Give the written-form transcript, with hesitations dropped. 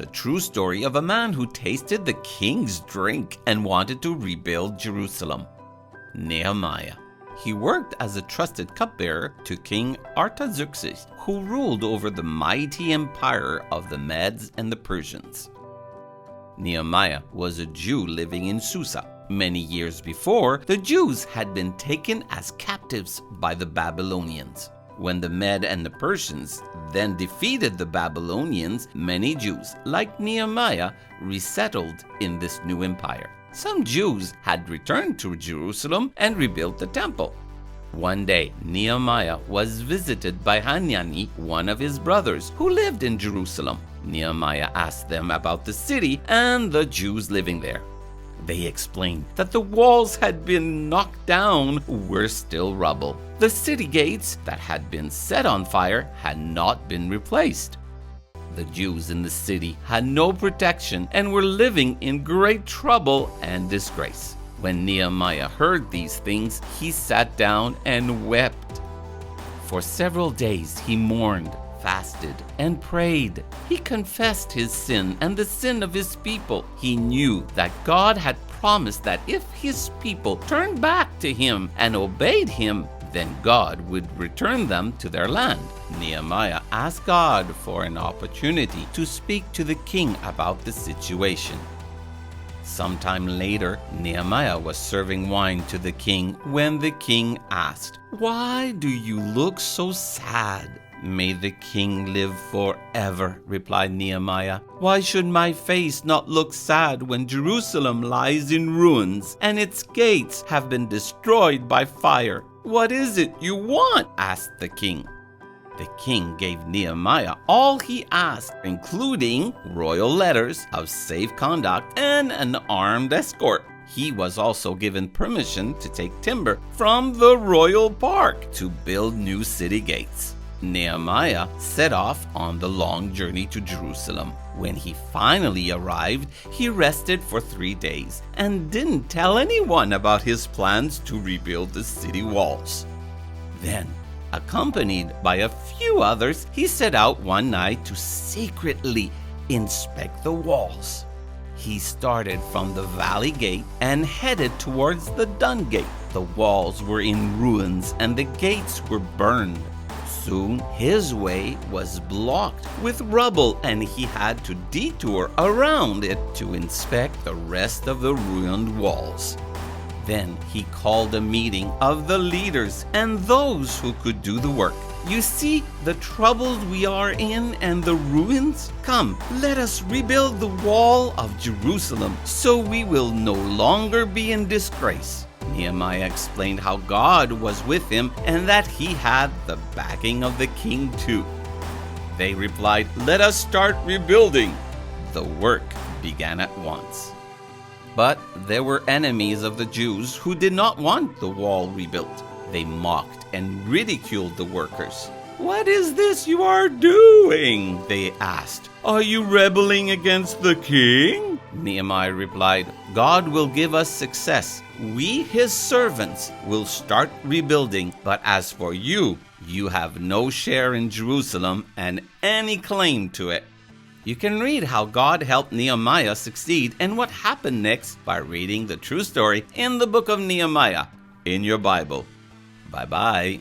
a true story of a man who tasted the king's drink and wanted to rebuild Jerusalem. Nehemiah. He worked as a trusted cupbearer to King Artaxerxes, who ruled over the mighty empire of the Medes and the Persians. Nehemiah was a Jew living in Susa. Many years before, the Jews had been taken as captives by the Babylonians. When the Medes and the Persians then defeated the Babylonians, many Jews, like Nehemiah, resettled in this new empire. Some Jews had returned to Jerusalem and rebuilt the temple. One day, Nehemiah was visited by Hanani, one of his brothers, who lived in Jerusalem. Nehemiah asked them about the city and the Jews living there. They explained that the walls had been knocked down were still rubble. The city gates that had been set on fire had not been replaced. The Jews in the city had no protection and were living in great trouble and disgrace. When Nehemiah heard these things, he sat down and wept. For several days he mourned, fasted, and prayed. He confessed his sin and the sin of his people. He knew that God had promised that if his people turned back to him and obeyed him, then God would return them to their land. Nehemiah asked God for an opportunity to speak to the king about the situation. Sometime later, Nehemiah was serving wine to the king when the king asked, "Why do you look so sad?" "May the king live forever," replied Nehemiah. "Why should my face not look sad when Jerusalem lies in ruins and its gates have been destroyed by fire?" "What is it you want?" asked the king. The king gave Nehemiah all he asked, including royal letters of safe conduct and an armed escort. He was also given permission to take timber from the royal park to build new city gates. Nehemiah set off on the long journey to Jerusalem. When he finally arrived, he rested for 3 days and didn't tell anyone about his plans to rebuild the city walls. Then, accompanied by a few others, he set out one night to secretly inspect the walls. He started from the valley gate and headed towards the Dung gate. The walls were in ruins and the gates were burned. Soon his way was blocked with rubble and he had to detour around it to inspect the rest of the ruined walls. Then he called a meeting of the leaders and those who could do the work. "You see the troubles we are in and the ruins? Come, let us rebuild the wall of Jerusalem so we will no longer be in disgrace." Nehemiah explained how God was with him and that he had the backing of the king too. They replied, "Let us start rebuilding." The work began at once. But there were enemies of the Jews who did not want the wall rebuilt. They mocked and ridiculed the workers. "What is this you are doing?" they asked. "Are you rebelling against the king?" Nehemiah replied, "God will give us success. We, his servants, will start rebuilding. But as for you, you have no share in Jerusalem and any claim to it." You can read how God helped Nehemiah succeed and what happened next by reading the true story in the book of Nehemiah in your Bible. Bye-bye.